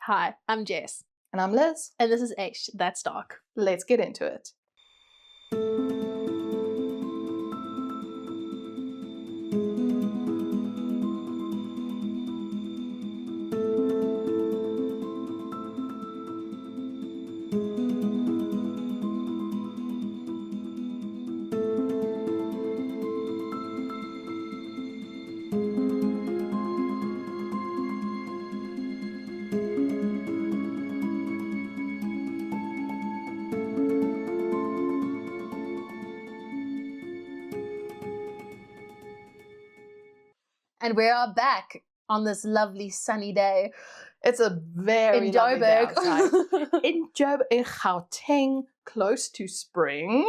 Hi, I'm Jess. And I'm Liz. And this is H, That's Dark. Let's get into it. And we are back on this lovely sunny day It's a very in lovely day Joburg. outside. in Gauteng, close to Springs?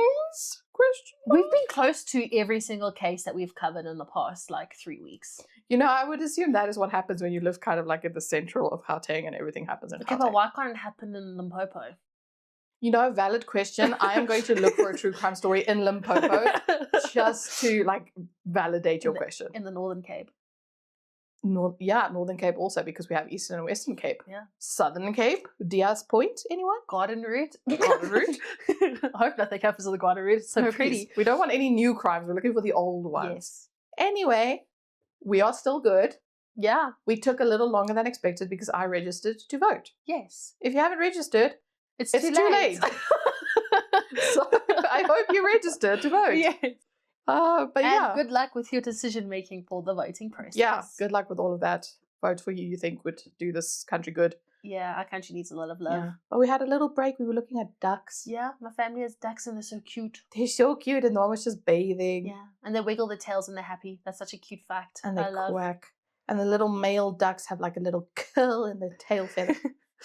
We've been close to every single case that we've covered in the past, 3 weeks. You know, I would assume that is what happens when you live kind of like in the central of Gauteng and everything happens in Okay, Gauteng. but why can't it happen in Limpopo? You know, valid question. I am going to look for a true crime story in Limpopo just to validate your question. In the Northern Cape. Northern Cape also, because we have Eastern and Western Cape. Yeah. Southern Cape, Diaz Point, anyone? Garden Route. Garden Route. I hope nothing happens to the Garden Route. It's so No, pretty. please. We don't want any new crimes. We're looking for the old ones. Yes. Anyway, we are still good. Yeah. We took a little longer than expected because I registered to vote. Yes. If you haven't registered, It's too late. So I hope you registered to vote. Yes. But yeah. Good luck with your decision making for the voting process. Yeah, good luck with all of that. Vote for who you think would do this country good. Yeah, our country needs a lot of love. Yeah. But we had a little break. We were looking at ducks. Yeah, my family has ducks and they're so cute. They're so cute, and the one was just bathing. Yeah, and they wiggle their tails when they're happy. That's such a cute fact. And they I love. quack. And the little male ducks have a little curl in their tail feather.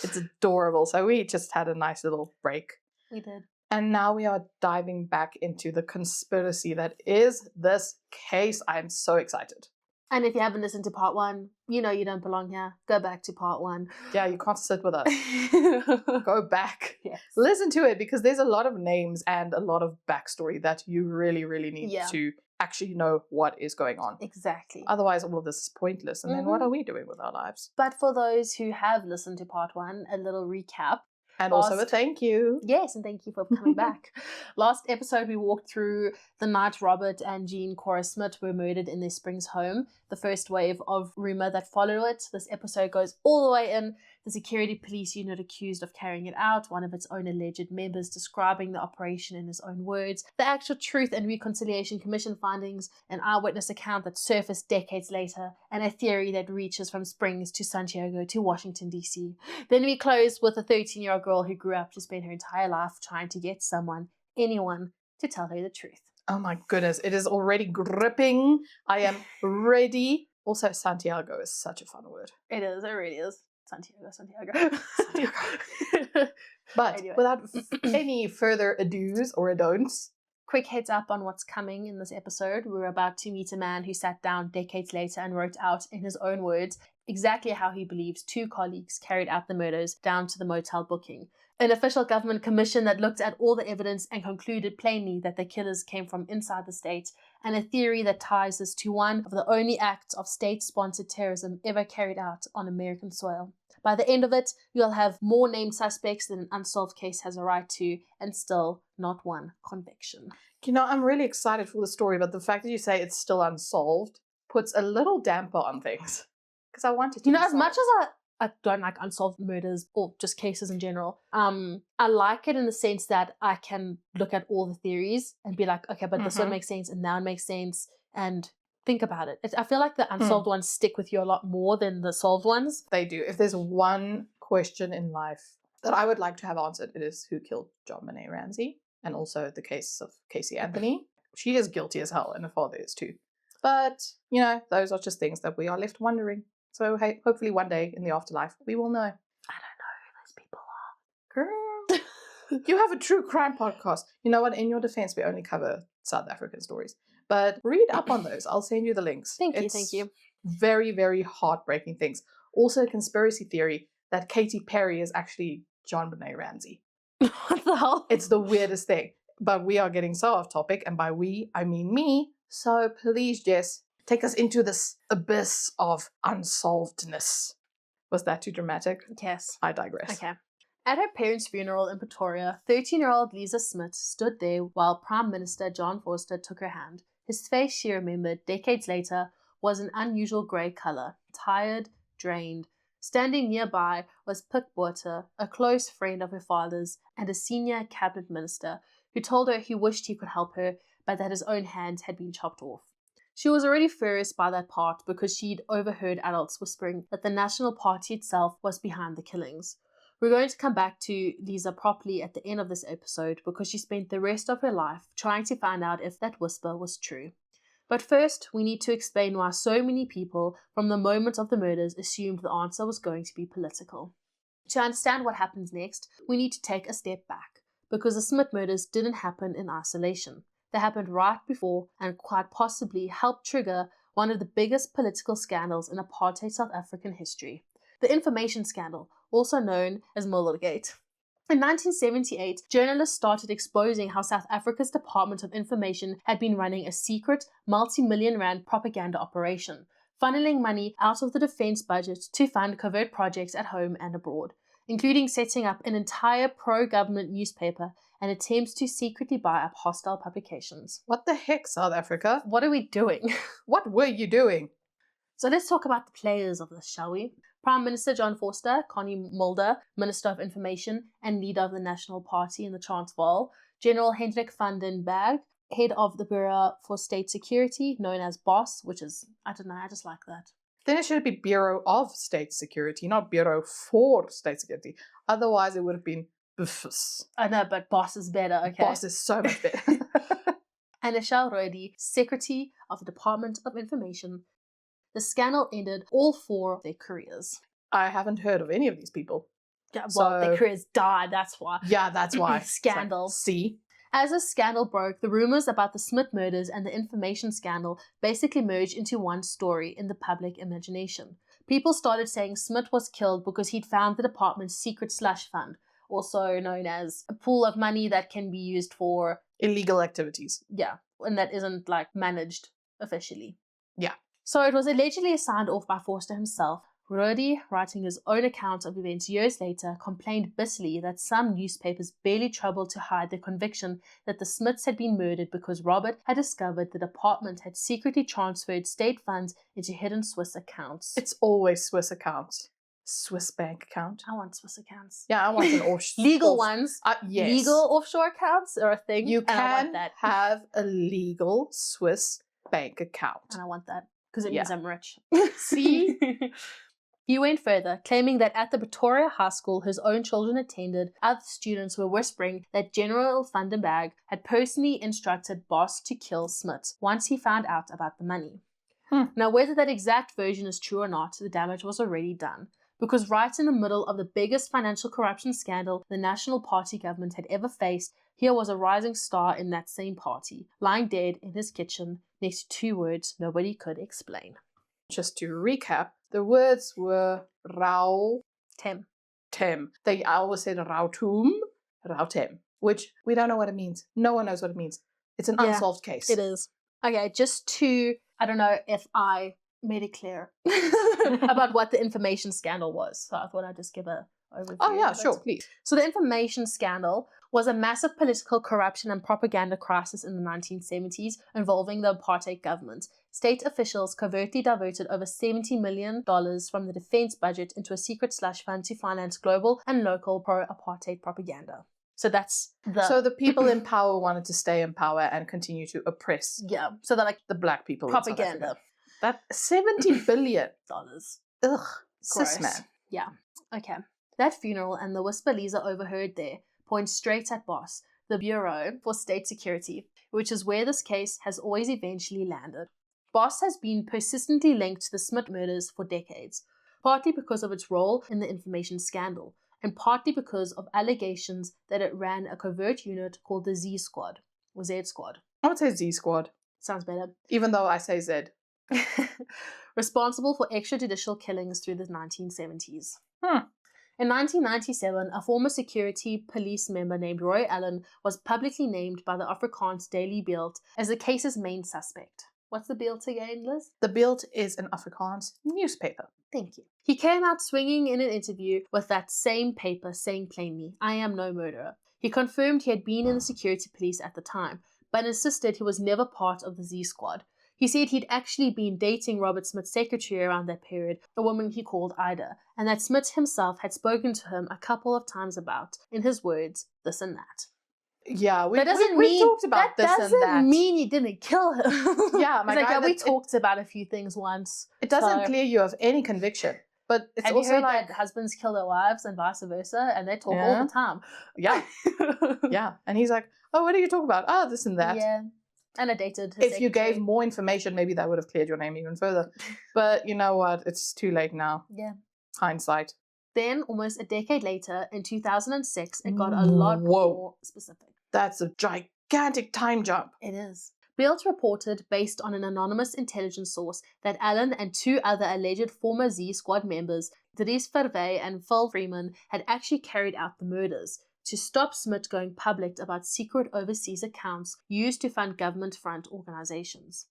It's adorable. So we just had a nice little break. We did. And now we are diving back into the conspiracy that is this case. I'm so excited. And if you haven't listened to part 1, you know you don't belong here. Go back to part 1. Yeah, you can't sit with us. Go back. Yes. Listen to it, because there's a lot of names and a lot of backstory that you really, really need to actually know what is going on. Exactly. Otherwise, all of this is pointless. And then what are we doing with our lives? But for those who have listened to part 1, a little recap. And also a thank you. Yes, and thank you for coming back. Last episode, we walked through the night Robert and Jean Cora Smit were murdered in their Springs home, the first wave of rumour that followed it. This episode goes all the way in. The security police unit accused of carrying it out, one of its own alleged members describing the operation in his own words, the actual Truth and Reconciliation Commission findings, an eyewitness account that surfaced decades later, and a theory that reaches from Springs to Santiago to Washington, D.C. Then we close with a 13-year-old girl who grew up to spend her entire life trying to get anyone, to tell her the truth. Oh my goodness, it is already gripping. I am ready. Also, Santiago is such a fun word. It is, it really is. Santiago. But anyway. Without any further ados or adon'ts, quick heads up on what's coming in this episode. We're about to meet a man who sat down decades later and wrote out in his own words exactly how he believes 2 colleagues carried out the murders down to the motel booking. An official government commission that looked at all the evidence and concluded plainly that the killers came from inside the state, and a theory that ties this to one of the only acts of state-sponsored terrorism ever carried out on American soil. By the end of it, you'll have more named suspects than an unsolved case has a right to, and still not one conviction. You know, I'm really excited for the story, but the fact that you say it's still unsolved puts a little damper on things. Because I wanted to. You know, as much as I don't like unsolved murders or just cases in general, I like it in the sense that I can look at all the theories and be like, okay, but this one makes sense and that one makes sense, and think about it. I feel like the unsolved ones stick with you a lot more than the solved ones. They do. If there's one question in life that I would like to have answered, it is who killed John Benet Ramsey, and also the case of Casey Anthony. She is guilty as hell, and her father is too. But, you know, those are just things that we are left wondering. So, hey, hopefully one day in the afterlife, we will know. I don't know who those people are. Girl, you have a true crime podcast. You know what? In your defense, we only cover South African stories. But read up on those. I'll send you the links. Thank you. Very, very heartbreaking things. Also, a conspiracy theory that Katy Perry is actually John Benet Ramsey. What the hell? It's the weirdest thing. But we are getting so off topic, and by we, I mean me. So please, Jess, take us into this abyss of unsolvedness. Was that too dramatic? Yes. I digress. Okay. At her parents' funeral in Pretoria, 13-year-old Lisa Smit stood there while Prime Minister John Vorster took her hand. His face, she remembered, decades later, was an unusual grey colour, tired, drained. Standing nearby was Pik Botha, a close friend of her father's and a senior cabinet minister, who told her he wished he could help her, but that his own hand had been chopped off. She was already furious by that part because she'd overheard adults whispering that the National Party itself was behind the killings. We're going to come back to Lisa properly at the end of this episode because she spent the rest of her life trying to find out if that whisper was true. But first, we need to explain why so many people, from the moment of the murders, assumed the answer was going to be political. To understand what happens next, we need to take a step back, because the Smit murders didn't happen in isolation. They happened right before and quite possibly helped trigger one of the biggest political scandals in apartheid South African history, the information scandal, also known as Mullergate. In 1978, journalists started exposing how South Africa's Department of Information had been running a secret, multi-million rand propaganda operation, funneling money out of the defense budget to fund covert projects at home and abroad, including setting up an entire pro-government newspaper and attempts to secretly buy up hostile publications. What the heck, South Africa? What are we doing? What were you doing? So let's talk about the players of this, shall we? Prime Minister John Vorster, Connie Mulder, Minister of Information and leader of the National Party in the Transvaal, General Hendrik van den Berg, head of the Bureau for State Security, known as BOSS, which is, I don't know, I just like that. Then it should be Bureau of State Security, not Bureau for State Security. Otherwise, it would have been BFS. I know, but BOSS is better, okay? BOSS is so much better. And Michelle Rodi, Secretary of the Department of Information. The scandal ended all four of their careers. I haven't heard of any of these people. Yeah, well, their careers died, that's why. Yeah, that's why. Scandal. Like, see? As the scandal broke, the rumors about the Smit murders and the information scandal basically merged into one story in the public imagination. People started saying Smit was killed because he'd found the department's secret slush fund, also known as a pool of money that can be used for illegal activities. Yeah, and that isn't like managed officially. Yeah. So it was allegedly signed off by Vorster himself. Rodi, writing his own account of events years later, complained bitterly that some newspapers barely troubled to hide their conviction that the Smits had been murdered because Robert had discovered the department had secretly transferred state funds into hidden Swiss accounts. It's always Swiss accounts. Swiss bank account. I want Swiss accounts. Yeah, I want an offshore. Legal ones. Yes. Legal offshore accounts are a thing. You and I can want that. have a legal Swiss bank account. And I want that because it means I'm rich. See? He went further, claiming that at the Pretoria High School his own children attended, other students were whispering that General van den Berg had personally instructed Boss to kill Smit once he found out about the money. Now, whether that exact version is true or not, the damage was already done. Because right in the middle of the biggest financial corruption scandal the National Party government had ever faced, here was a rising star in that same party, lying dead in his kitchen next to two words nobody could explain. Just to recap, the words were Rau Tem. They always said Rautum, Rautem, which we don't know what it means. No one knows what it means. It's an unsolved case. It is. Okay, just to, I don't know if I made it clear about what the information scandal was. So I thought I'd just give a overview. Oh yeah, of it. sure, please. So the information scandal was a massive political corruption and propaganda crisis in the 1970s involving the apartheid government. State officials covertly diverted over $70 million from the defense budget into a secret slush fund to finance global and local pro-apartheid propaganda. So that's So the people in power wanted to stay in power and continue to oppress. Yeah. So they're like the black people. Propaganda. That $70 billion. Ugh. Sis man. Yeah. Okay. That funeral and the whisper Lisa overheard there points straight at BOSS, the Bureau for State Security, which is where this case has always eventually landed. BOSS has been persistently linked to the Smit murders for decades, partly because of its role in the information scandal, and partly because of allegations that it ran a covert unit called the Z Squad, or Z Squad. I would say Z Squad. Sounds better. Even though I say Z. Responsible for extrajudicial killings through the 1970s. In 1997, a former security police member named Roy Allen was publicly named by the Afrikaans Daily Beeld as the case's main suspect. What's the Beeld again, Liz? The Beeld is an Afrikaans newspaper. Thank you. He came out swinging in an interview with that same paper saying plainly, "I am no murderer." He confirmed he had been in the security police at the time, but insisted he was never part of the Z Squad. He said he'd actually been dating Robert Smit's secretary around that period, a woman he called Ida, and that Smit himself had spoken to him a couple of times about, in his words, this and that. Yeah, we That doesn't we mean talked about this and that. That doesn't mean you didn't kill him. Yeah, my It's guy, we talked about a few things once. It doesn't so- clear you of any conviction. But it's Have also you heard like, that husbands kill their wives and vice versa, and they talk all the time? yeah, yeah. And he's like, oh, what do you talk about? Oh, this and that. Yeah. And I dated his If you gave secretary. more information, maybe that would have cleared your name even further. But you know what? It's too late now. Yeah. Hindsight. Then, almost a decade later, in 2006, it got a lot more specific. That's a gigantic time jump. It is. Bealt reported, based on an anonymous intelligence source, that Alan and two other alleged former Z Squad members, Dries Verwey and Phil Freeman, had actually carried out the murders to stop Smit going public about secret overseas accounts used to fund government-front organizations.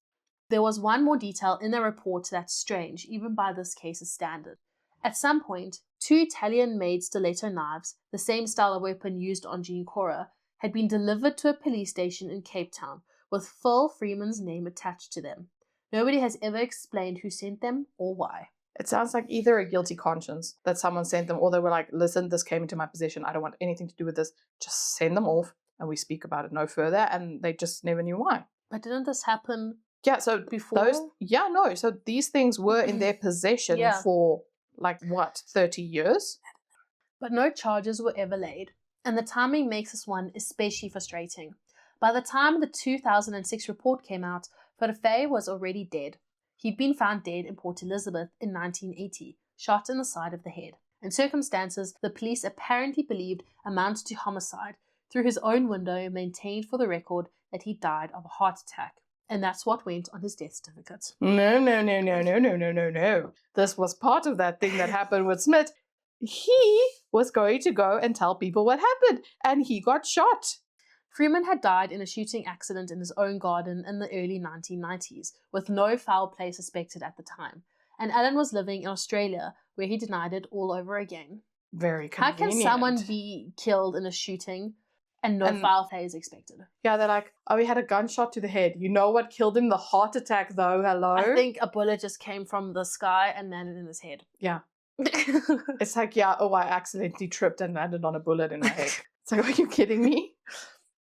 There was one more detail in the report that's strange, even by this case's standard. At some point, two Italian-made stiletto knives, the same style of weapon used on Jean Cora, had been delivered to a police station in Cape Town, with Phil Freeman's name attached to them. Nobody has ever explained who sent them or why. It sounds like either a guilty conscience that someone sent them, or they were like, listen, this came into my possession. I don't want anything to do with this. Just send them off and we speak about it no further. And they just never knew why. But didn't this happen before? So these things were in their possession for like, 30 years? But no charges were ever laid. And the timing makes this one especially frustrating. By the time the 2006 report came out, Verwey was already dead. He'd been found dead in Port Elizabeth in 1980, shot in the side of the head, in circumstances the police apparently believed amounted to homicide. Through his own window, maintained for the record that he died of a heart attack. And that's what went on his death certificate. No. This was part of that thing that happened with Smit. He was going to go and tell people what happened, and he got shot. Freeman had died in a shooting accident in his own garden in the early 1990s, with no foul play suspected at the time. And Alan was living in Australia, where he denied it all over again. Very convenient. How can someone be killed in a shooting and no foul play is expected? Yeah, they're like, oh, he had a gunshot to the head. You know what killed him? The heart attack, though. Hello? I think a bullet just came from the sky and landed in his head. Yeah. It's like, I accidentally tripped and landed on a bullet in my head. It's like, are you kidding me?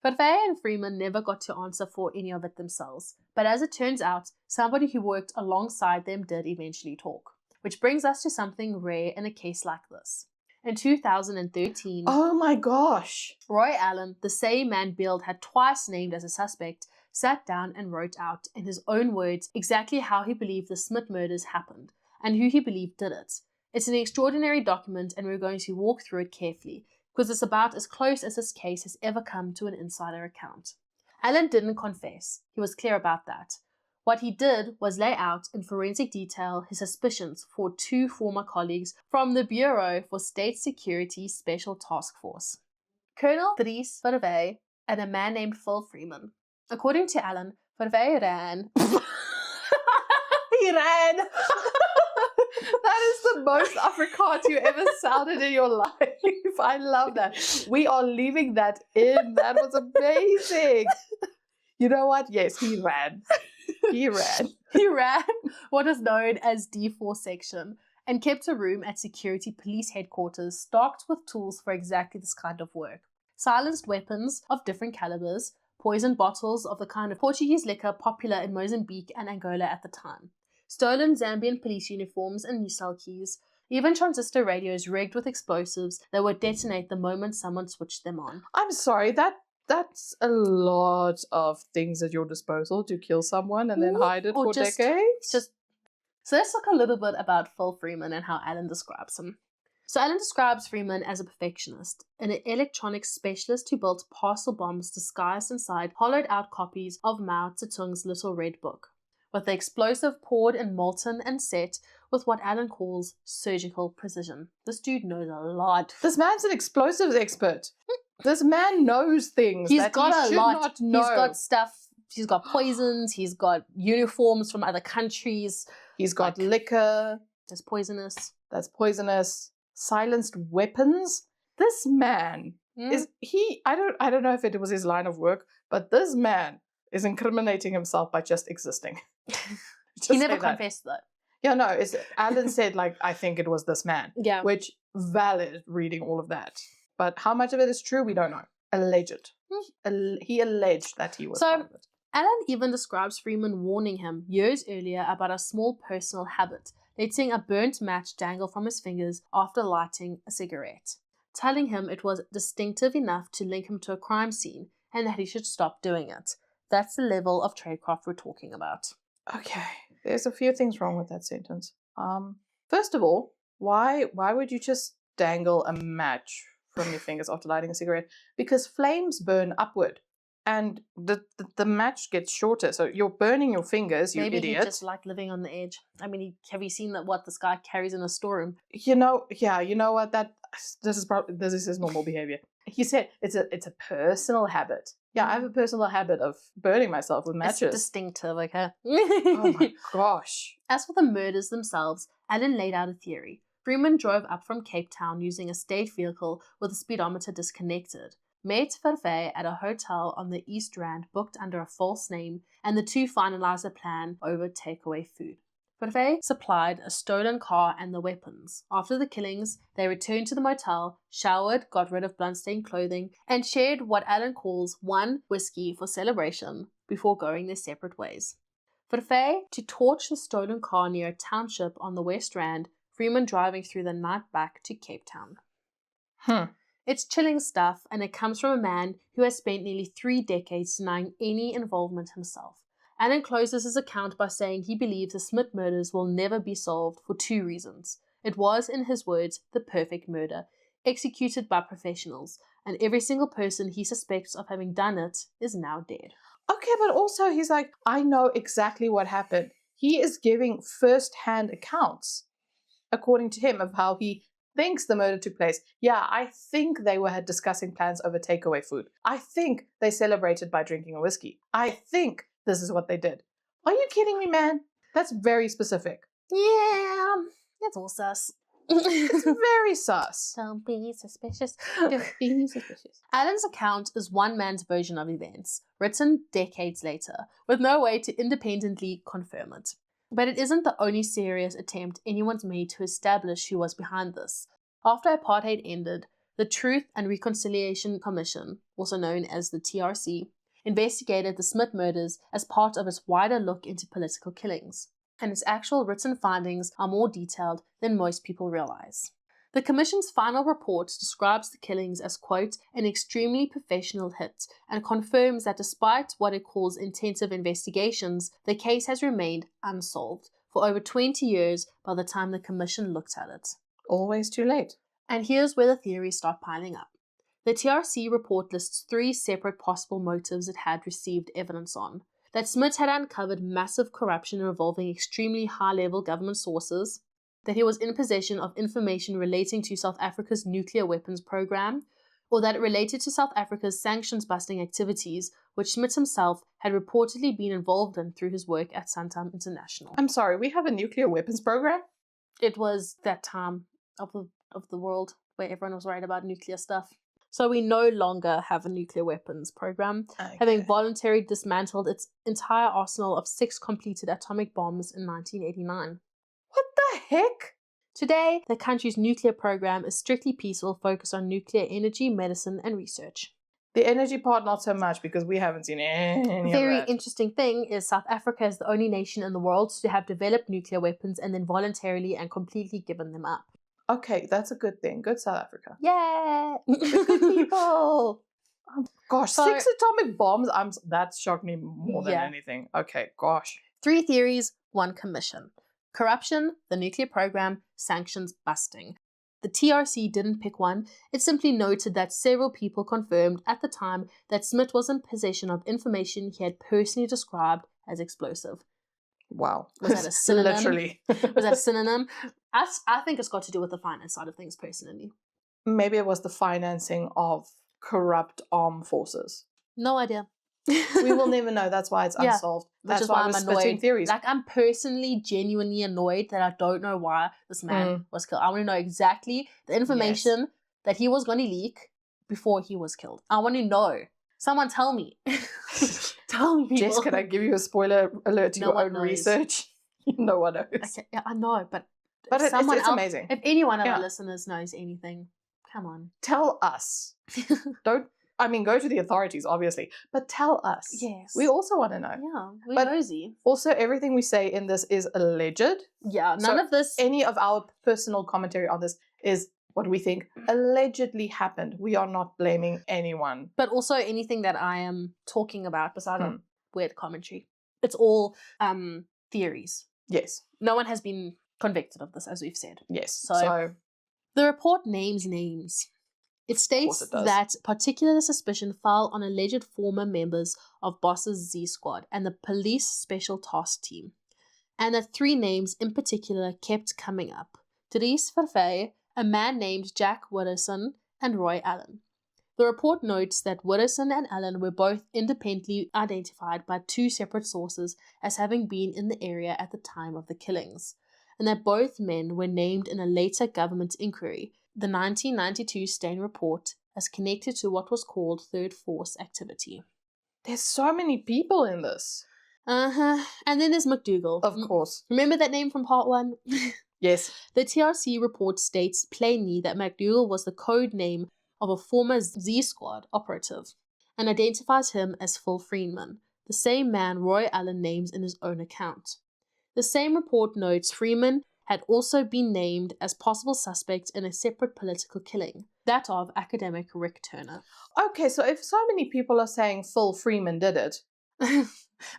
But Verwey and Freeman never got to answer for any of it themselves. But as it turns out, somebody who worked alongside them did eventually talk. Which brings us to something rare in a case like this. In 2013, oh my gosh, Roy Allen, the same man Bealt had twice named as a suspect, sat down and wrote out, in his own words, exactly how he believed the Smit murders happened, and who he believed did it. It's an extraordinary document, and we're going to walk through it carefully, because it's about as close as this case has ever come to an insider account. Allen didn't confess. He was clear about that. What he did was lay out in forensic detail his suspicions for two former colleagues from the Bureau for State Security Special Task Force, Colonel Dries Verwey and a man named Phil Freeman. According to Allen, Verwey ran. He ran! That is the most Afrikaans you ever sounded in your life. I love that. We are leaving that in. That was amazing. You know what? Yes, he ran. He ran. He ran what is known as D4 section and kept a room at security police headquarters stocked with tools for exactly this kind of work. Silenced weapons of different calibers, poisoned bottles of the kind of Portuguese liquor popular in Mozambique and Angola at the time, stolen Zambian police uniforms and new cell keys, even transistor radios rigged with explosives that would detonate the moment someone switched them on. I'm sorry, that's a lot of things at your disposal to kill someone and then hide it for decades. So let's talk a little bit about Phil Freeman and how Allen describes him. So Allen describes Freeman as a perfectionist, an electronics specialist who built parcel bombs disguised inside hollowed-out copies of Mao Zedong's Little Red Book, with the explosive poured and molten and set with what Allen calls surgical precision. This dude knows a lot. This man's an explosives expert. This man knows things He's that got he a should lot. not know. He's got stuff. He's got poisons. He's got uniforms from other countries. He's got liquor. That's poisonous. That's poisonous. Silenced weapons. This man is I don't know if it was his line of work, but this man is incriminating himself by just existing. He never confessed though. Yeah, no, Alan said like, I think it was this man. Yeah. Which valid reading all of that. But how much of it is true, we don't know. Alleged. He alleged that he was part of it. Alan even describes Freeman warning him years earlier about a small personal habit, letting a burnt match dangle from his fingers after lighting a cigarette, telling him it was distinctive enough to link him to a crime scene and that he should stop doing it. That's the level of tradecraft we're talking about. Okay, there's a few things wrong with that sentence. First of all, why would you just dangle a match from your fingers after lighting a cigarette? Because flames burn upward. And the match gets shorter, so you're burning your fingers, you Maybe idiot. Maybe he just like living on the edge. I mean, have you seen what this guy carries in a storeroom? You know what? This is his normal behavior. He said it's a personal habit. Yeah, I have a personal habit of burning myself with matches. It's distinctive, okay? Oh my gosh. As for the murders themselves, Alan laid out a theory. Freeman drove up from Cape Town using a state vehicle with the speedometer disconnected, met Vervey at a hotel on the East Rand booked under a false name, and the two finalized a plan over takeaway food. Vervey supplied a stolen car and the weapons. After the killings, they returned to the motel, showered, got rid of bloodstained clothing, and shared what Alan calls one whiskey for celebration before going their separate ways. Vervey to torch the stolen car near a township on the West Rand, Freeman driving through the night back to Cape Town. It's chilling stuff, and it comes from a man who has spent nearly 3 decades denying any involvement himself. Alan closes his account by saying he believes the Smit murders will never be solved for 2 reasons. It was, in his words, the perfect murder, executed by professionals, and every single person he suspects of having done it is now dead. Okay, but also he's like, I know exactly what happened. He is giving first-hand accounts, according to him, of how he thinks the murder took place. Yeah, I think they were discussing plans over takeaway food. I think they celebrated by drinking a whiskey. I think this is what they did. Are you kidding me, man? That's very specific. Yeah, it's all sus. It's very sus. Don't be suspicious. Don't be suspicious. Alan's account is one man's version of events, written decades later, with no way to independently confirm it. But it isn't the only serious attempt anyone's made to establish who was behind this. After apartheid ended, the Truth and Reconciliation Commission, also known as the TRC, investigated the Smit murders as part of its wider look into political killings, and its actual written findings are more detailed than most people realize. The Commission's final report describes the killings as, quote, an extremely professional hit, and confirms that despite what it calls intensive investigations, the case has remained unsolved for over 20 years by the time the Commission looked at it. Always too late. And here's where the theories start piling up. The TRC report lists 3 separate possible motives it had received evidence on. That Smit had uncovered massive corruption involving extremely high-level government sources, that he was in possession of information relating to South Africa's nuclear weapons program, or that it related to South Africa's sanctions-busting activities, which Smit himself had reportedly been involved in through his work at Santam International. I'm sorry, we have a nuclear weapons program? It was that time of the world where everyone was worried about nuclear stuff. So we no longer have a nuclear weapons program, having voluntarily dismantled its entire arsenal of 6 completed atomic bombs in 1989. What the heck? Today, the country's nuclear program is strictly peaceful, focused on nuclear energy, medicine, and research. The energy part, not so much, because we haven't seen any of Very that. interesting thing is South Africa is the only nation in the world to have developed nuclear weapons and then voluntarily and completely given them up. Okay, that's a good thing. Good South Africa. Yeah! Good people! Oh, gosh, So, 6 atomic bombs? That shocked me more than anything. Okay, gosh. 3 theories, 1 commission. Corruption, the nuclear program, sanctions busting. The TRC didn't pick one, it simply noted that several people confirmed at the time that Smit was in possession of information he had personally described as explosive. Wow. Was that a synonym? Literally. Was that a synonym? I think it's got to do with the finance side of things personally. Maybe it was the financing of corrupt armed forces. No idea. We will never know. That's why it's Yeah, unsolved. which That's is why why we're I'm spitting annoyed. theories. Like, I'm personally genuinely annoyed that I don't know why this man was killed. I want to know exactly the information that he was going to leak before he was killed. I want to know. Someone tell me. Tell me, people. Jess, can I give you a spoiler alert to No your one own knows. research? No one knows. Okay, yeah, I know, but But if it's amazing. If any one of Yeah. our listeners knows anything, come on. Tell us. Go to the authorities, obviously, but tell us. Yes. We also want to know. Yeah, we're But nosy. Also, everything we say in this is alleged. Yeah, none of this. Any of our personal commentary on this is what we think allegedly happened. We are not blaming anyone. But also anything that I am talking about, besides weird commentary, it's all theories. Yes. No one has been convicted of this, as we've said. Yes. So the report names names. It states that particular suspicion fell on alleged former members of Boss's Z Squad and the police special task team, and that 3 names in particular kept coming up: Dries Vervey, a man named Jack Witterson, and Roy Allen. The report notes that Witterson and Allen were both independently identified by 2 separate sources as having been in the area at the time of the killings, and that both men were named in a later government inquiry, the 1992 Stain report, as connected to what was called Third Force activity. There's so many people in this. And then there's McDougal. Of course. Remember that name from part 1? Yes. The TRC report states plainly that McDougal was the code name of a former Z Squad operative and identifies him as Phil Freeman, the same man Roy Allen names in his own account. The same report notes Freeman had also been named as possible suspect in a separate political killing, that of academic Rick Turner. Okay, so if so many people are saying Phil Freeman did it,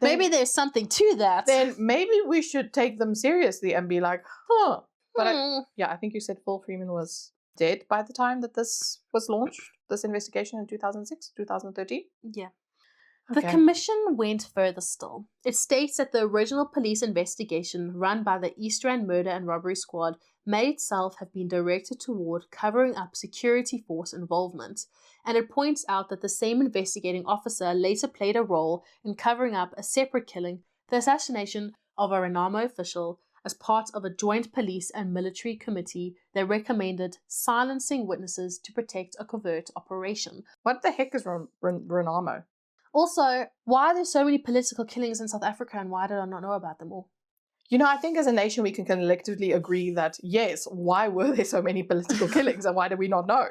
maybe there's something to that. Then maybe we should take them seriously and be like, huh. But I think you said Phil Freeman was dead by the time that this was launched, this investigation in 2006, 2013? Yeah. Okay. The commission went further still. It states that the original police investigation run by the East Rand Murder and Robbery Squad may itself have been directed toward covering up security force involvement, and it points out that the same investigating officer later played a role in covering up a separate killing, the assassination of a Renamo official, as part of a joint police and military committee that recommended silencing witnesses to protect a covert operation. What the heck is Renamo? Also, why are there so many political killings in South Africa, and why did I not know about them all? You know, I think as a nation we can collectively agree that, yes, why were there so many political killings and why did we not know?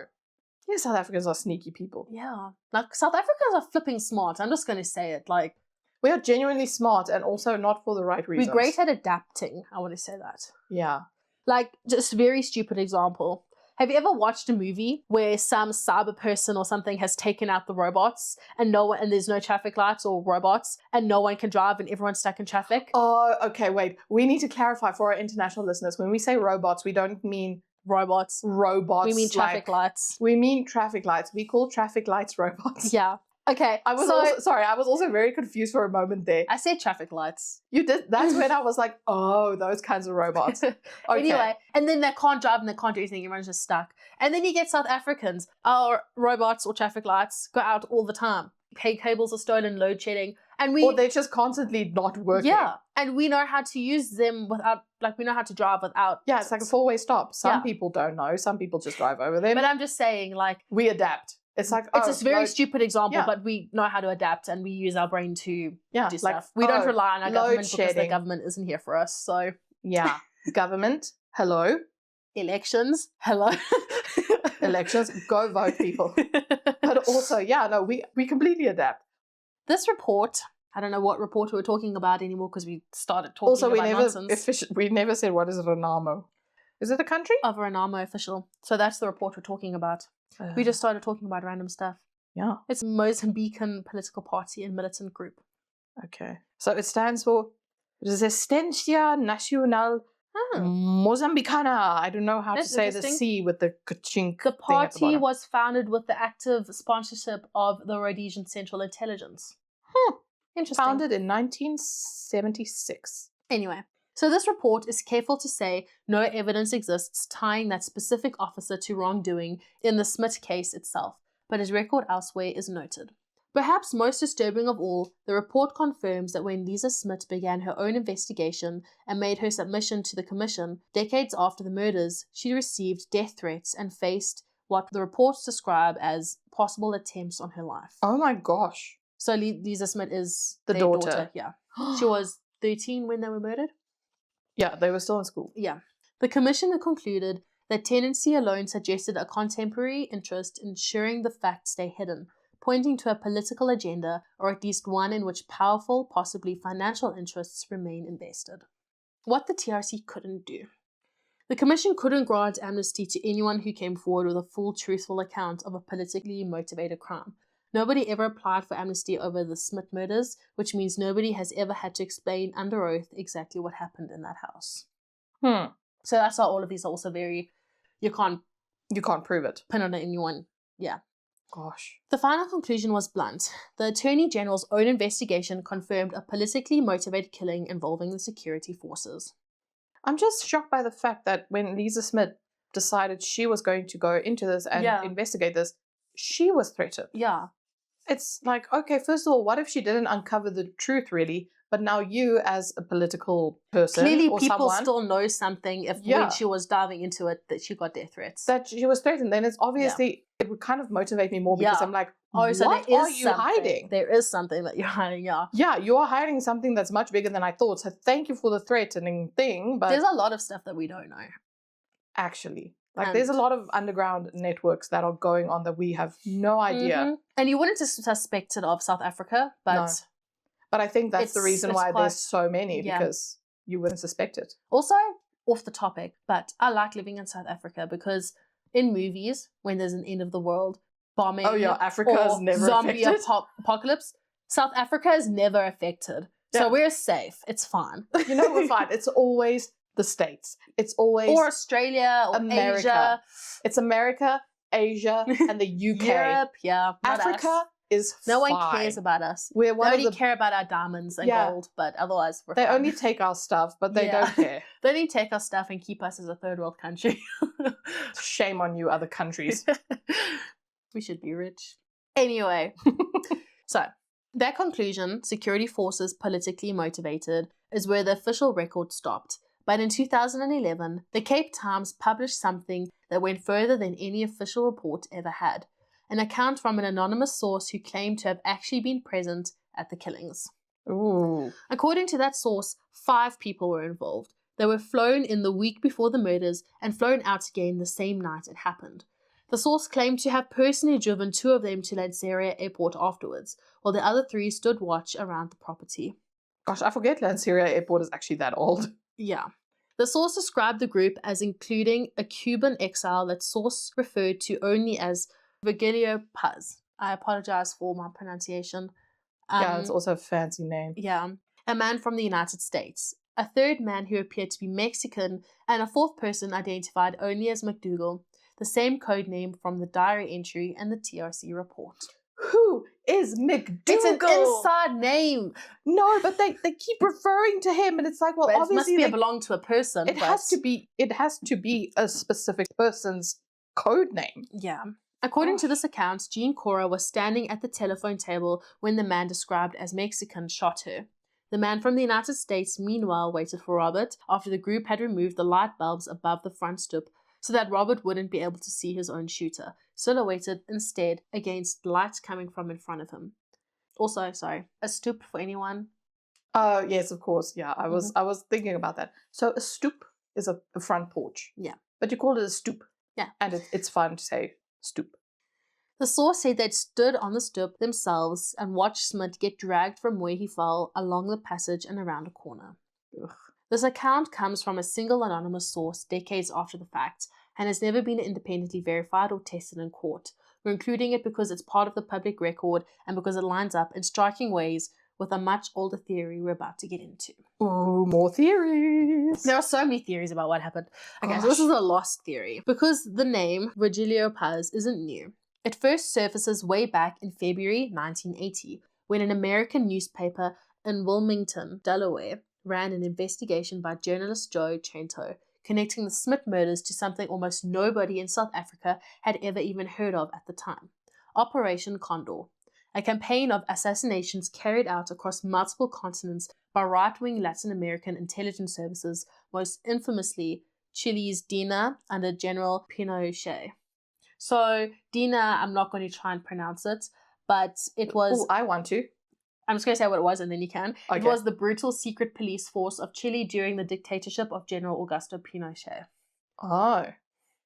Yes, South Africans are sneaky people. Yeah. Like, South Africans are flipping smart. I'm just going to say it. Like, we are genuinely smart and also not for the right reasons. We're great at adapting. I want to say that. Yeah. Like, just a very stupid example. Have you ever watched a movie where some cyber person or something has taken out the robots and there's no traffic lights or robots and no one can drive and everyone's stuck in traffic? Oh, okay, wait. We need to clarify for our international listeners. When we say robots, we don't mean robots. We mean traffic lights. We mean traffic lights. We call traffic lights robots. Yeah. Okay. I was also very confused for a moment there. I said traffic lights. You did? That's when I was like, oh, those kinds of robots. Okay. Anyway, and then they can't drive and they can't do anything. Everyone's just stuck. And then you get South Africans. Our robots or traffic lights go out all the time. Cables are stolen, load shedding. Or they're just constantly not working. Yeah. And we know how to use them without, we know how to drive without. Yeah, it's like a 4-way stop. Some people don't know. Some people just drive over them. But I'm just saying, we adapt. It's like, it's a very stupid example, but we know how to adapt and we use our brain to do stuff. We don't rely on our government because the government isn't here for us. So yeah, government, hello. Elections, hello. Elections, go vote, people. But also, we completely adapt. This report, I don't know what report we were talking about anymore because we started talking about nonsense. We never said what is Renamo. Is it a country? Of a Renamo official. So that's the report we're talking about. We just started talking about random stuff. Yeah. It's a Mozambican political party and militant group. Okay. So it stands for Resistência Nacional Mozambicana. I don't know how to say the C with the ka-chink. The party was founded with the active sponsorship of the Rhodesian Central Intelligence. Interesting. Founded in 1976. Anyway. So this report is careful to say no evidence exists tying that specific officer to wrongdoing in the Smit case itself, but his record elsewhere is noted. Perhaps most disturbing of all, the report confirms that when Lisa Smit began her own investigation and made her submission to the commission, decades after the murders, she received death threats and faced what the reports describe as possible attempts on her life. Oh my gosh. So Lisa Smit is The their daughter. Yeah. She was 13 when they were murdered? Yeah, they were still in school. Yeah. The commissioner concluded that tendency alone suggested a contemporary interest in ensuring the facts stay hidden, pointing to a political agenda, or at least one in which powerful, possibly financial interests remain invested. What the TRC couldn't do. The commission couldn't grant amnesty to anyone who came forward with a full, truthful account of a politically motivated crime. Nobody ever applied for amnesty over the Smit murders, which means nobody has ever had to explain under oath exactly what happened in that house. So that's why all of these are also very, you can't prove it. pin on anyone. Yeah. Gosh. The final conclusion was blunt. The Attorney General's own investigation confirmed a politically motivated killing involving the security forces. I'm just shocked by the fact that when Lisa Smit decided she was going to go into this and investigate this, she was threatened. Yeah. It's like, okay, first of all, what if she didn't uncover the truth really, but now you as a political person Clearly or people someone, still know something if when she was diving into it that she got death threats. that she was threatened, then it's obviously, it would kind of motivate me more because I'm like, oh, so what are you hiding? There is something that you're hiding, yeah. Yeah, you are hiding something that's much bigger than I thought, so thank you for the threatening thing, but there's a lot of stuff that we don't know. Actually. Like, there's a lot of underground networks that are going on that we have no idea. And you wouldn't just suspect it of South Africa, but... No. But I think that's the reason why there's so many, because you wouldn't suspect it. Also, off the topic, but I like living in South Africa because in movies, when there's an end of the world, bombing, Africa is never zombie affected. apocalypse, South Africa is never affected. So we're safe. It's fine. You know, we're fine. It's always the States. It's always... Or Australia, or America. Asia. It's America, Asia, and the UK. Europe, Africa is no fine. one cares about us. We're they only care about our diamonds and gold, but otherwise we're They fine. only take our stuff, but they don't care. They only take our stuff and keep us as a third world country. Shame on you, other countries. We should be rich. Anyway, so that conclusion, security forces politically motivated, is where the official record stopped. But in 2011, the Cape Times published something that went further than any official report ever had. An account from an anonymous source who claimed to have actually been present at the killings. Ooh. According to that source, 5 people were involved. They were flown in the week before the murders and flown out again the same night it happened. The source claimed to have personally driven 2 of them to Lanseria Airport afterwards, while the other 3 stood watch around the property. Gosh, I forget Lanseria Airport is actually that old. Yeah. The source described the group as including a Cuban exile that source referred to only as Virgilio Paz. I apologize for my pronunciation. It's also a fancy name. Yeah. A man from the United States. A third man who appeared to be Mexican, and a 4th person identified only as McDougal, the same code name from the diary entry and the TRC report. Who is McDougal? It's an inside name. No, but they keep referring to him, and it's like, well, but obviously it must belong to a person. It has to be a specific person's code name. Yeah. According to this account, Jean Cora was standing at the telephone table when the man described as Mexican shot her. The man from the United States, meanwhile, waited for Robert after the group had removed the light bulbs above the front stoop so that Robert wouldn't be able to see his own shooter, silhouetted instead against light coming from in front of him. Also, sorry, a stoop for anyone? Yes, of course. Yeah, I was thinking about that. So a stoop is a front porch. Yeah. But you call it a stoop. Yeah. And it's fun to say stoop. The source said they'd stood on the stoop themselves and watched Smit get dragged from where he fell along the passage and around a corner. Ugh. This account comes from a single anonymous source decades after the fact and has never been independently verified or tested in court. We're including it because it's part of the public record and because it lines up in striking ways with a much older theory we're about to get into. Ooh, more theories. There are so many theories about what happened. Okay, so this is a lost theory. Because the name Virgilio Paz isn't new. It first surfaces way back in February 1980, when an American newspaper in Wilmington, Delaware, ran an investigation by journalist Joe Trento, connecting the Smit murders to something almost nobody in South Africa had ever even heard of at the time. Operation Condor. a campaign of assassinations carried out across multiple continents by right-wing Latin American intelligence services, most infamously Chile's DINA under General Pinochet. So DINA, I'm not going to try and pronounce it, but it was... Ooh, I want to. I'm just going to say what it was and then you can. Okay. It was the brutal secret police force of Chile during the dictatorship of General Augusto Pinochet. Oh,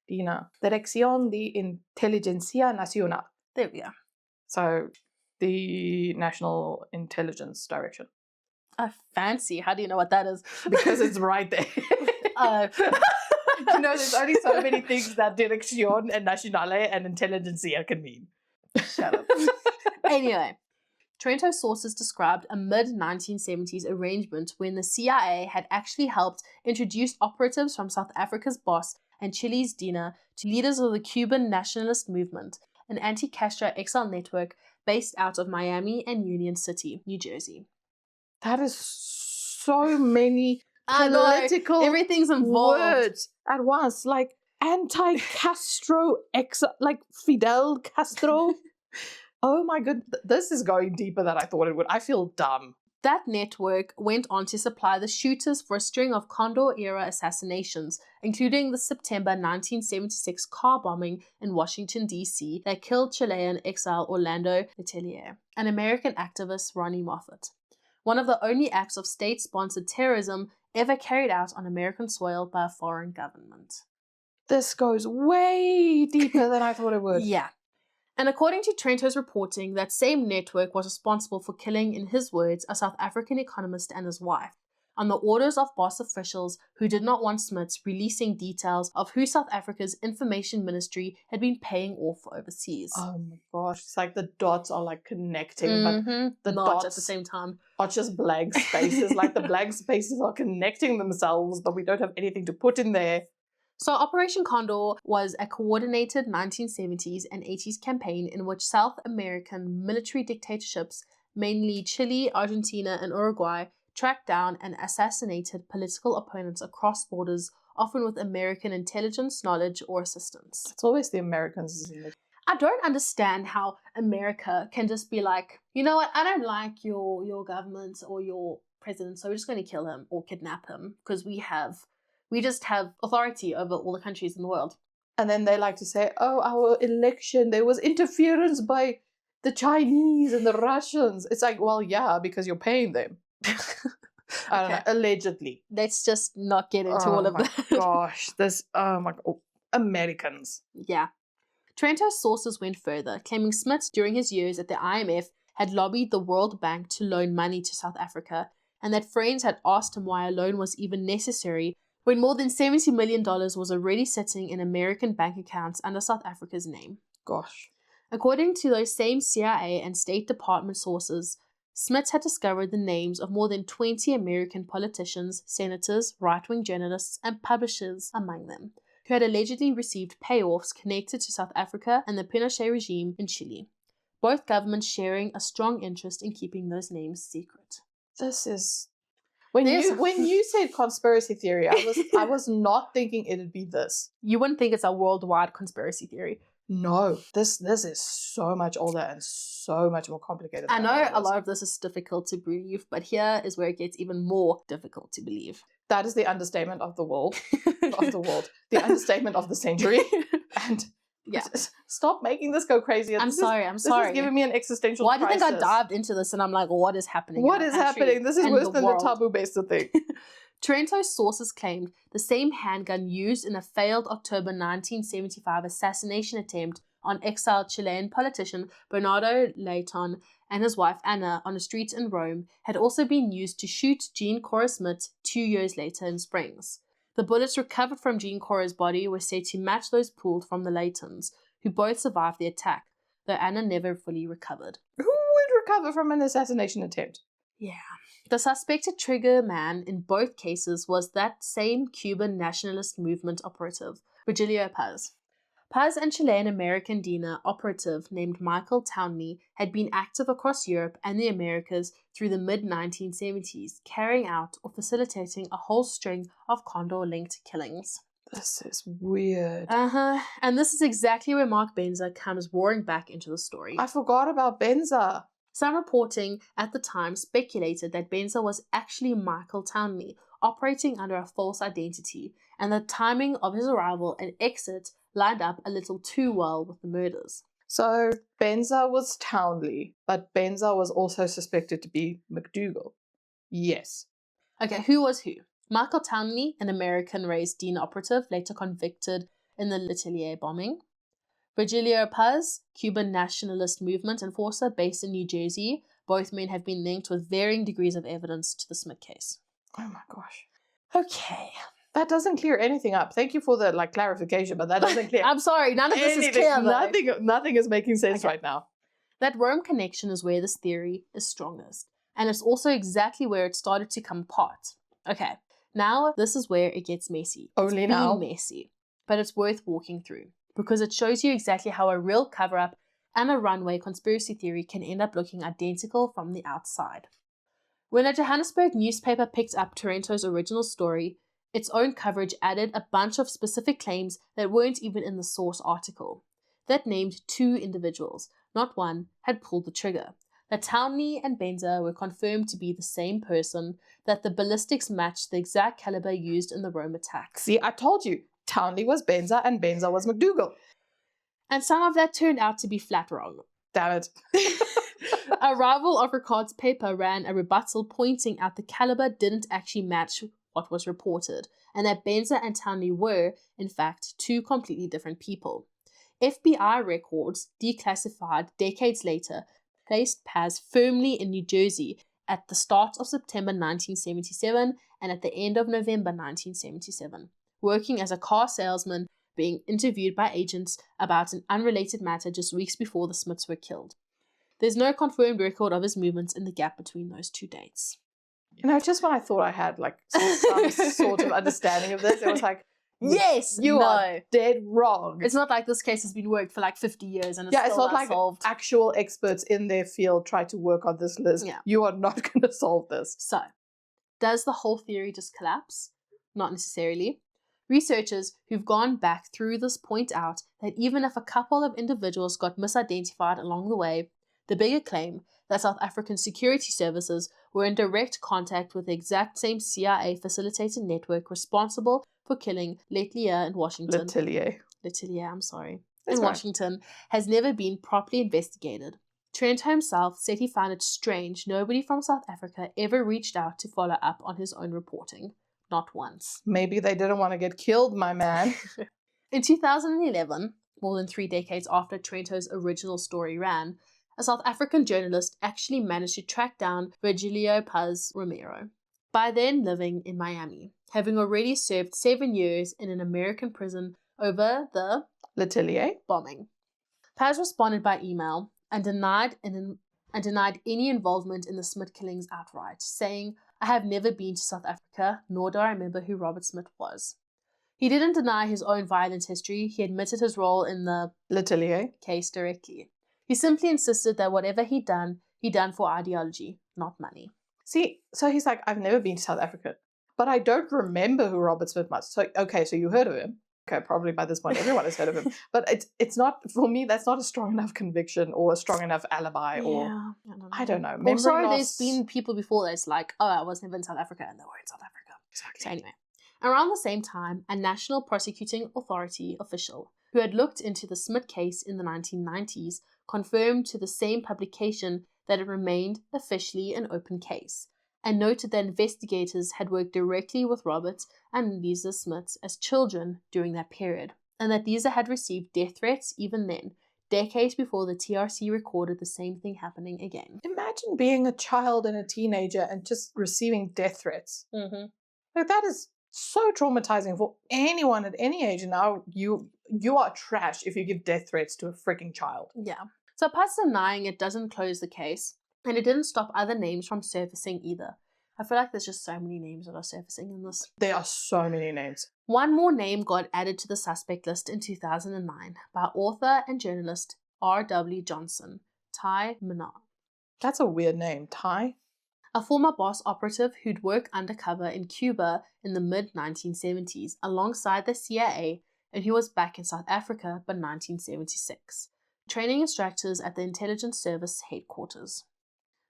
DINA. Dirección de Inteligencia Nacional. There we go. So, the National Intelligence Direction. Oh, fancy. How do you know what that is? Because it's right there. You know, there's only so many things that Dirección and Nacional and Inteligencia can mean. Shut up. Anyway, Trento sources described a mid-1970s arrangement when the CIA had actually helped introduce operatives from South Africa's BOSS and Chile's DINA to leaders of the Cuban nationalist movement, an anti-Castro exile network based out of Miami and Union City, New Jersey. That is so many political everything's involved. Words at once, like anti-Castro exile, like Fidel Castro. Oh my god, this is going deeper than I thought it would. I feel dumb. That network went on to supply the shooters for a string of Condor-era assassinations, including the September 1976 car bombing in Washington, D.C. that killed Chilean exile Orlando Letelier and American activist Ronnie Moffat. One of the only acts of state-sponsored terrorism ever carried out on American soil by a foreign government. This goes way deeper than I thought it would. Yeah. And according to Trento's reporting, that same network was responsible for killing, in his words, a South African economist and his wife, on the orders of BOSS officials who did not want Smit releasing details of who South Africa's information ministry had been paying off overseas. Oh my gosh, it's like the dots are like connecting, but the not dots at the same time are just blank spaces. Like the blank spaces are connecting themselves, but we don't have anything to put in there. So Operation Condor was a coordinated 1970s and 80s campaign in which South American military dictatorships, mainly Chile, Argentina, and Uruguay, tracked down and assassinated political opponents across borders, often with American intelligence, knowledge, or assistance. It's always the Americans, isn't it? I don't understand how America can just be like, you know what, I don't like your government or your president, so we're just going to kill him or kidnap him because we just have authority over all the countries in the world. And then they like to say, oh, our election, there was interference by the Chinese and the Russians. It's like, well, yeah, because you're paying them. I don't know, allegedly. Let's just not get into all of that. Gosh, Americans. Yeah. Trento's sources went further, claiming Smit, during his years at the IMF, had lobbied the World Bank to loan money to South Africa, and that friends had asked him why a loan was even necessary when more than $70 million was already sitting in American bank accounts under South Africa's name. Gosh. According to those same CIA and State Department sources, Smit had discovered the names of more than 20 American politicians, senators, right-wing journalists, and publishers among them, who had allegedly received payoffs connected to South Africa and the Pinochet regime in Chile, both governments sharing a strong interest in keeping those names secret. This is... When you said conspiracy theory, I was not thinking it'd be this. You wouldn't think it's a worldwide conspiracy theory. No, this is so much older and so much more complicated. I know a lot of this is difficult to believe, but here is where it gets even more difficult to believe. That is the understatement of the world. The understatement of the century. And yeah, stop making this go crazy. I'm sorry. This is giving me an existential crisis. Why do you think I dived into this and I'm like, what is happening? What is happening? This is worse than the taboo based thing. Trento's sources claimed the same handgun used in a failed October 1975 assassination attempt on exiled Chilean politician Bernardo Leighton and his wife Anna on a street in Rome had also been used to shoot Jean Cora Smit 2 years later in Springs. The bullets recovered from Jean Cora's body were said to match those pulled from the Leightons, who both survived the attack, though Anna never fully recovered. Who would recover from an assassination attempt? Yeah. The suspected trigger man in both cases was that same Cuban nationalist movement operative, Virgilio Paz. Paz and Chilean-American DINA operative named Michael Townley had been active across Europe and the Americas through the mid-1970s, carrying out or facilitating a whole string of Condor-linked killings. This is weird. And this is exactly where Mark Benza comes roaring back into the story. I forgot about Benza. Some reporting at the time speculated that Benza was actually Michael Townley, operating under a false identity, and the timing of his arrival and exit lined up a little too well with the murders. So Benza was Townley, but Benza was also suspected to be McDougal. Yes. Okay, who was who? Michael Townley, an American-raised Dean operative, later convicted in the Letelier bombing. Virgilio Paz, Cuban nationalist movement enforcer based in New Jersey. Both men have been linked with varying degrees of evidence to the Smit case. Oh my gosh. Okay. That doesn't clear anything up. Thank you for the clarification, but that doesn't clear. I'm sorry, none of this is clear though. Nothing is making sense right now. That Rome connection is where this theory is strongest, and it's also exactly where it started to come apart. Okay, now this is where it gets messy. Only it's now? Messy, but it's worth walking through because it shows you exactly how a real cover-up and a runway conspiracy theory can end up looking identical from the outside. When a Johannesburg newspaper picked up Toronto's original story, its own coverage added a bunch of specific claims that weren't even in the source article. That named 2 individuals, not one, had pulled the trigger. That Townley and Benza were confirmed to be the same person, that the ballistics matched the exact caliber used in the Rome attack. See, I told you, Townley was Benza and Benza was McDougal. And some of that turned out to be flat wrong. Damn it. A rival of Ricard's paper ran a rebuttal pointing out the caliber didn't actually match what was reported, and that Benza and Townley were, in fact, 2 completely different people. FBI records, declassified decades later, placed Paz firmly in New Jersey at the start of September 1977 and at the end of November 1977, working as a car salesman, being interviewed by agents about an unrelated matter just weeks before the Smits were killed. There's no confirmed record of his movements in the gap between those 2 dates. Just when I thought I had some sort of understanding of this, it was like, yes, you are dead wrong. It's not like this case has been worked for 50 years and it's not like solved. Actual experts in their field try to work on this list. Yeah. You are not going to solve this. So, does the whole theory just collapse? Not necessarily. Researchers who've gone back through this point out that even if a couple of individuals got misidentified along the way, the bigger claim that South African security services were in direct contact with the exact same CIA-facilitated network responsible for killing Letelier in Washington. Letelier, I'm sorry. That's in right. Washington has never been properly investigated. Trento himself said he found it strange nobody from South Africa ever reached out to follow up on his own reporting. Not once. Maybe they didn't want to get killed, my man. In 2011, more than 3 decades after Trento's original story ran, a South African journalist actually managed to track down Virgilio Paz Romero, by then living in Miami, having already served 7 years in an American prison over the Letelier bombing. Paz responded by email and denied any involvement in the Smit killings outright, saying, "I have never been to South Africa, nor do I remember who Robert Smit was." He didn't deny his own violent history. He admitted his role in the Letelier case directly. He simply insisted that whatever he done for ideology, not money. See, so he's like, I've never been to South Africa, but I don't remember who Robert Smit was. So, okay, so you heard of him. Okay, probably by this point everyone has heard of him. But it's not, for me, that's not a strong enough conviction or a strong enough alibi or, I don't know. Also, there's been people before that's like, oh, I was never in South Africa, and they were in South Africa. Exactly. So anyway, around the same time, a National Prosecuting Authority official who had looked into the Smit case in the 1990s confirmed to the same publication that it remained officially an open case, and noted that investigators had worked directly with Robert and Lisa Smit as children during that period, and that Lisa had received death threats even then, decades before the TRC recorded the same thing happening again. Imagine being a child and a teenager and just receiving death threats. Mm-hmm. Like, that is so traumatizing for anyone at any age. And now you are trash if you give death threats to a freaking child. Yeah. So Paz denying it doesn't close the case, and it didn't stop other names from surfacing either. I feel like there's just so many names that are surfacing in this. There are so many names. One more name got added to the suspect list in 2009 by author and journalist R.W. Johnson, Ty Menard. That's a weird name. Ty? a former boss operative who'd worked undercover in Cuba in the mid-1970s alongside the CIA, and who was back in South Africa by 1976, training instructors at the intelligence service headquarters.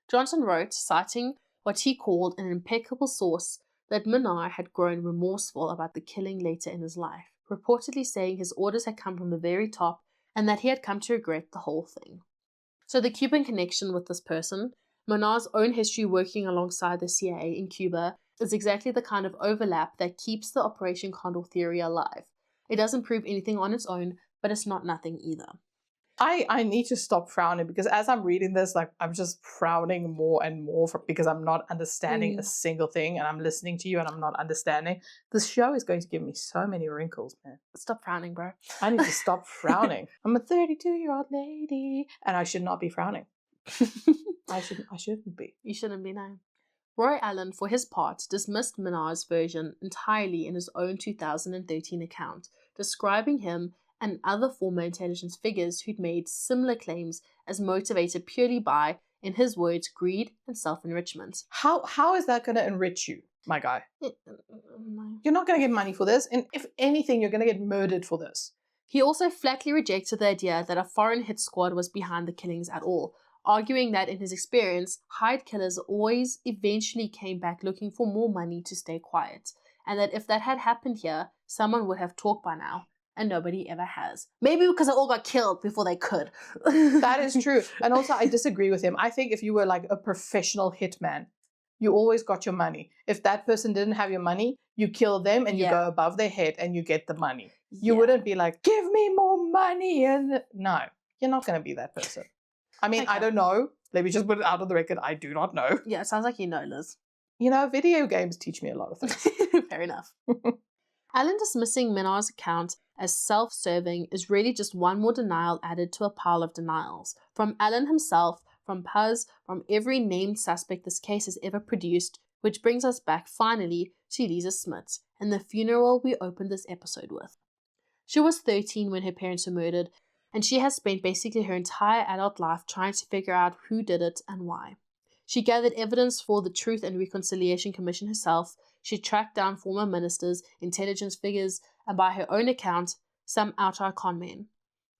Johnson wrote, citing what he called an impeccable source, that Minnaar had grown remorseful about the killing later in his life, reportedly saying his orders had come from the very top and that he had come to regret the whole thing. So the Cuban connection with this person, Minnaar's own history working alongside the CIA in Cuba, is exactly the kind of overlap that keeps the Operation Condor theory alive. It doesn't prove anything on its own, but it's not nothing either. I need to stop frowning, because as I'm reading this, like, I'm just frowning more and more because I'm not understanding a single thing, and I'm listening to you and I'm not understanding. This show is going to give me so many wrinkles, man. Stop frowning, bro. I need to stop frowning. I'm a 32-year-old lady and I should not be frowning. I shouldn't be. You shouldn't be, no. Roy Allen, for his part, dismissed Minnaar's version entirely in his own 2013 account, describing him and other former intelligence figures who'd made similar claims as motivated purely by, in his words, greed and self-enrichment. How is that going to enrich you, my guy? You're not going to get money for this, and if anything, you're going to get murdered for this. He also flatly rejected the idea that a foreign hit squad was behind the killings at all, arguing that in his experience, hired killers always eventually came back looking for more money to stay quiet, and that if that had happened here, someone would have talked by now. And nobody ever has. Maybe because they all got killed before they could. That is true. And also, I disagree with him. I think if you were like a professional hitman, you always got your money. If that person didn't have your money, you kill them and you go above their head and you get the money. You wouldn't be like, give me more money. And no, you're not going to be that person. I mean, I don't know. Let me just put it out on the record. I do not know. Yeah, it sounds like you know, Liz. You know, video games teach me a lot of things. Fair enough. Allen dismissing Minnaar's account as self-serving is really just one more denial added to a pile of denials. From Allen himself, from Puz, from every named suspect this case has ever produced, which brings us back finally to Lisa Smit and the funeral we opened this episode with. She was 13 when her parents were murdered, and she has spent basically her entire adult life trying to figure out who did it and why. She gathered evidence for the Truth and Reconciliation Commission herself. She tracked down former ministers, intelligence figures, and by her own account, some outright con men.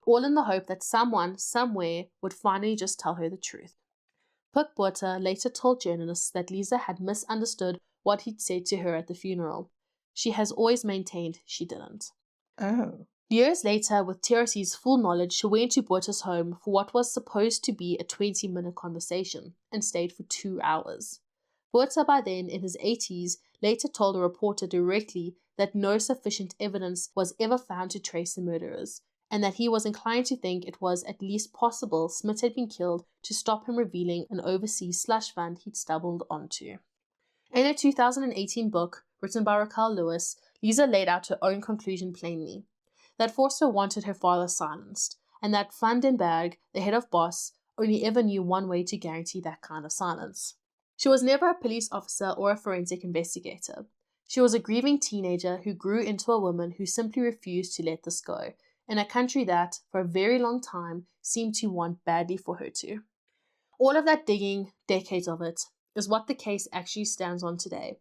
All in the hope that someone, somewhere, would finally just tell her the truth. Puk Botha later told journalists that Lisa had misunderstood what he'd said to her at the funeral. She has always maintained she didn't. Oh. Years later, with TRC's full knowledge, she went to Botha's home for what was supposed to be a 20-minute conversation and stayed for 2 hours. Botha, by then in his 80s, later told a reporter directly that no sufficient evidence was ever found to trace the murderers, and that he was inclined to think it was at least possible Smit had been killed to stop him revealing an overseas slush fund he'd stumbled onto. In a 2018 book, written by Raquel Lewis, Lisa laid out her own conclusion plainly. That Forster wanted her father silenced, and that Van den Berg, the head of BOSS, only ever knew one way to guarantee that kind of silence. She was never a police officer or a forensic investigator. She was a grieving teenager who grew into a woman who simply refused to let this go, in a country that, for a very long time, seemed to want badly for her to. All of that digging, decades of it, is what the case actually stands on today.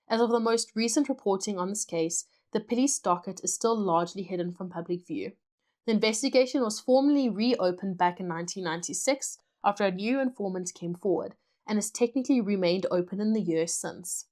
As of the most recent reporting on this case, the police docket is still largely hidden from public view. The investigation was formally reopened back in 1996 after a new informant came forward, and has technically remained open in the years since.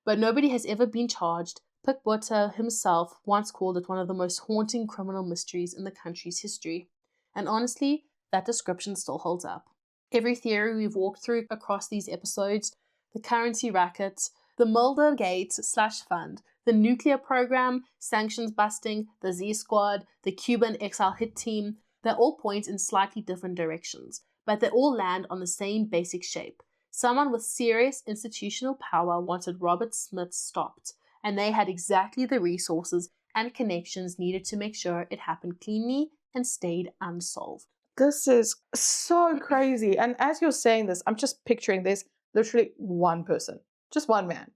But nobody has ever been charged. Puk Botha himself once called it one of the most haunting criminal mysteries in the country's history. And honestly, that description still holds up. Every theory we've walked through across these episodes, the currency racket, the Mulder Gate slush fund, the nuclear program, sanctions busting, the Z Squad, the Cuban exile hit team, they all point in slightly different directions, but they all land on the same basic shape. Someone with serious institutional power wanted Robert Smit stopped, and they had exactly the resources and connections needed to make sure it happened cleanly and stayed unsolved. This is so crazy. And as you're saying this, I'm just picturing this literally one person, just one man,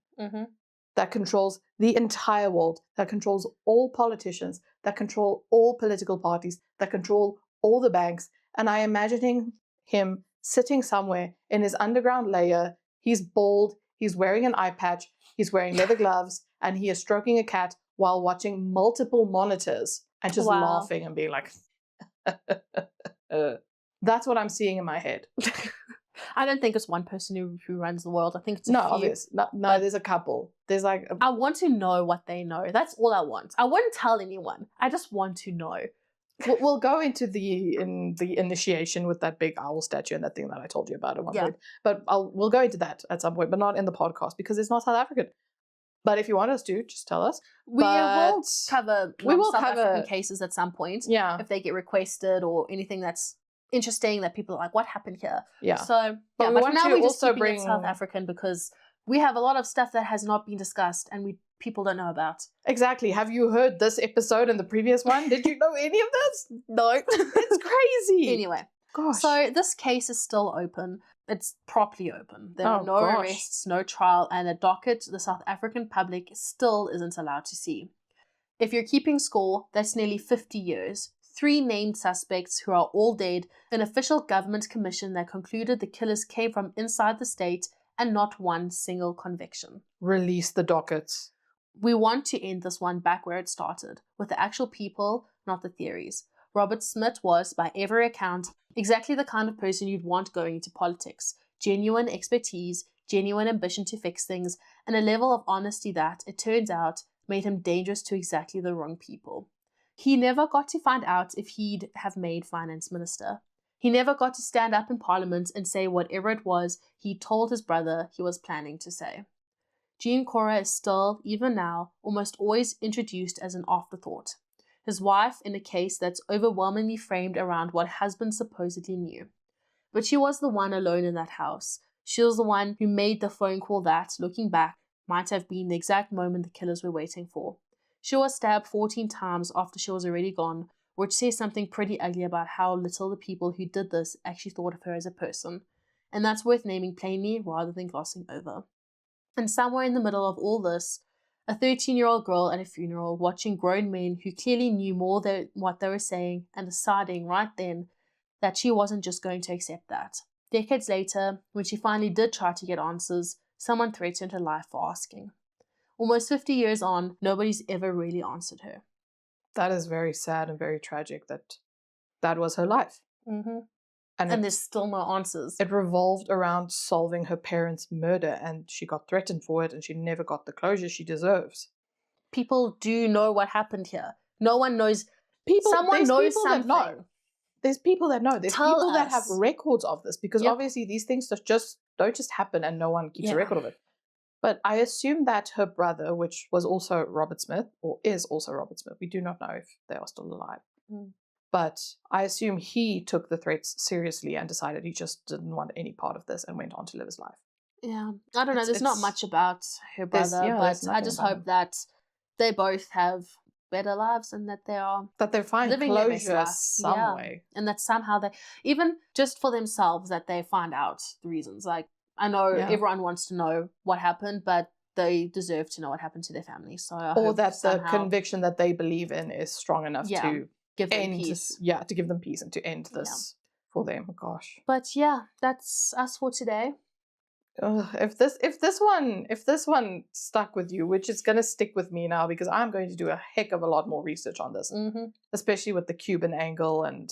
that controls the entire world, that controls all politicians, that control all political parties, that control all the banks. And I imagining him sitting somewhere in his underground lair He's bald, he's wearing an eye patch, he's wearing leather gloves, and he is stroking a cat while watching multiple monitors and just laughing and being like, that's what I'm seeing in my head. I don't think it's one person who runs the world. I think it's a No, few. obvious. No, there's a couple. There's like I want to know what they know. That's all I want. I won't tell anyone. I just want to know. We'll go into the initiation with that big owl statue and that thing that I told you about at one point. But we'll go into that at some point, but not in the podcast because it's not South African. But if you want us to, just tell us. We will cover South African cases at some point. Yeah. If they get requested or anything that's interesting that people are like, what happened here? Yeah. So, but for now we just keeping it South African because we have a lot of stuff that has not been discussed and people don't know about. Exactly. Have you heard this episode and the previous one? Did you know any of this? No. It's crazy. Anyway. Gosh. So this case is still open. It's properly open. There are no arrests, no trial, and a docket the South African public still isn't allowed to see. If you're keeping score, that's nearly 50 years. 3 named suspects who are all dead, an official government commission that concluded the killers came from inside the state, and not one single conviction. Release the dockets. We want to end this one back where it started, with the actual people, not the theories. Robert Smit was, by every account, exactly the kind of person you'd want going into politics. Genuine expertise, genuine ambition to fix things, and a level of honesty that, it turns out, made him dangerous to exactly the wrong people. He never got to find out if he'd have made finance minister. He never got to stand up in parliament and say whatever it was he told his brother he was planning to say. Jean Cora is still, even now, almost always introduced as an afterthought. His wife in a case that's overwhelmingly framed around what husband supposedly knew. But she was the one alone in that house. She was the one who made the phone call that, looking back, might have been the exact moment the killers were waiting for. She was stabbed 14 times after she was already gone, which says something pretty ugly about how little the people who did this actually thought of her as a person. And that's worth naming plainly rather than glossing over. And somewhere in the middle of all this, a 13-year-old girl at a funeral watching grown men who clearly knew more than what they were saying and deciding right then that she wasn't just going to accept that. Decades later, when she finally did try to get answers, someone threatened her life for asking. Almost 50 years on, nobody's ever really answered her. That is very sad and very tragic that was her life. Mm-hmm. And there's still no answers. It revolved around solving her parents' murder, and she got threatened for it, and she never got the closure she deserves. People do know what happened here. No one knows. Someone knows something. There's people that know. There's people that have records of this, because obviously these things don't just happen and no one keeps a record of it. But I assume that her brother, which was also Robert Smit, or is also Robert Smit, we do not know if they are still alive. Mm. But I assume he took the threats seriously and decided he just didn't want any part of this and went on to live his life. Yeah. I don't know. There's not much about her brother, but I just hope that they both have better lives and that they find closure some way. And that somehow even just for themselves, that they find out the reasons. Like, I know everyone wants to know what happened, but they deserve to know what happened to their family. So the conviction that they believe in is strong enough to give them peace. To give them peace and to end this for them. Oh, gosh. But that's us for today. If this one stuck with you, which is going to stick with me now, because I'm going to do a heck of a lot more research on this, especially with the Cuban angle and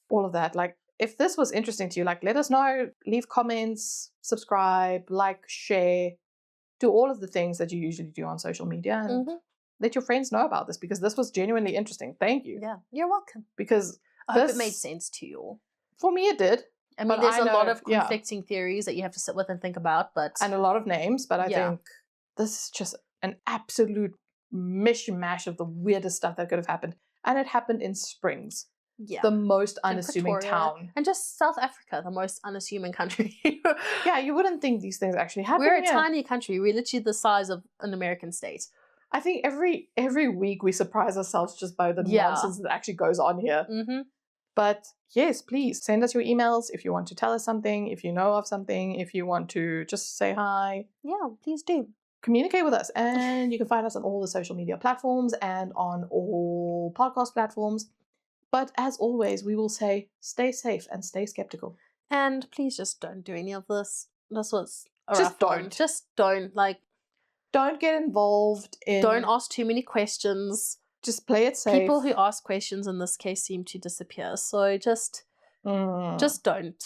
all of that. Like, if this was interesting to you, like, let us know, leave comments, subscribe, like, share, do all of the things that you usually do on social media, and let your friends know about this, because this was genuinely interesting. Thank you. Yeah, you're welcome. Because I hope it made sense to you all. For me, it did. I mean, there's a lot of conflicting theories that you have to sit with and think about, and a lot of names, but I think this is just an absolute mishmash of the weirdest stuff that could have happened. And it happened in Springs. Yeah. The most unassuming town. And just South Africa, the most unassuming country. Yeah, you wouldn't think these things actually happen. We're a tiny country. We're literally the size of an American state. I think every week we surprise ourselves just by the nonsense that actually goes on here. Mm-hmm. But yes, please send us your emails if you want to tell us something, if you know of something, if you want to just say hi. Yeah, please do. Communicate with us. And you can find us on all the social media platforms and on all podcast platforms. But as always, we will say stay safe and stay skeptical. And please just don't do any of this. This was a Just rough one. don't. Just don't. Like, Don't get involved in. don't ask too many questions. Just play it safe. People who ask questions in this case seem to disappear. So just don't.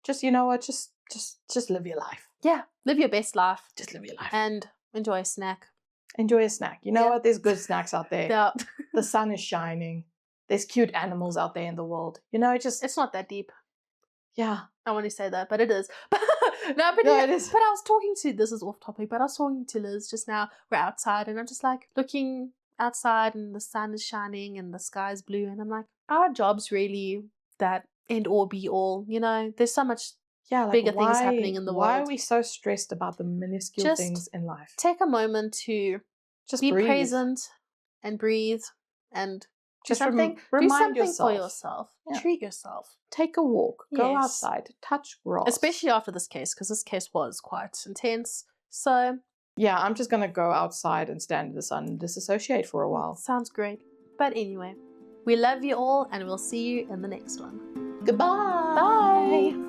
Just, you know what? Just live your life. Yeah, live your best life. Just live your life. And enjoy a snack. Enjoy a snack. You know Yeah. what? There's good snacks out there. Yeah. The sun is shining. There's cute animals out there in the world. You know, just It's not that deep. yeah. I want to say that, but it is. No, it is. But I was talking to, this is off topic, but I was talking to Liz just now. We're outside and I'm just like looking outside and the sun is shining and the sky is blue. And I'm like, our job's really that end all be all. You know, there's so much bigger things happening in the world. Why are we so stressed about the minuscule Just things in life? Take a moment to Just be breathe. present and breathe and Just do something remind for yourself. yourself. Yeah. Treat yourself. Take a walk. Go Yes. outside. Touch grass. Especially after this case, because this case was quite intense. So yeah, I'm just gonna go outside and stand in the sun and disassociate for a while. sounds great. But anyway, we love you all and we'll see you in the next one. Goodbye. Bye.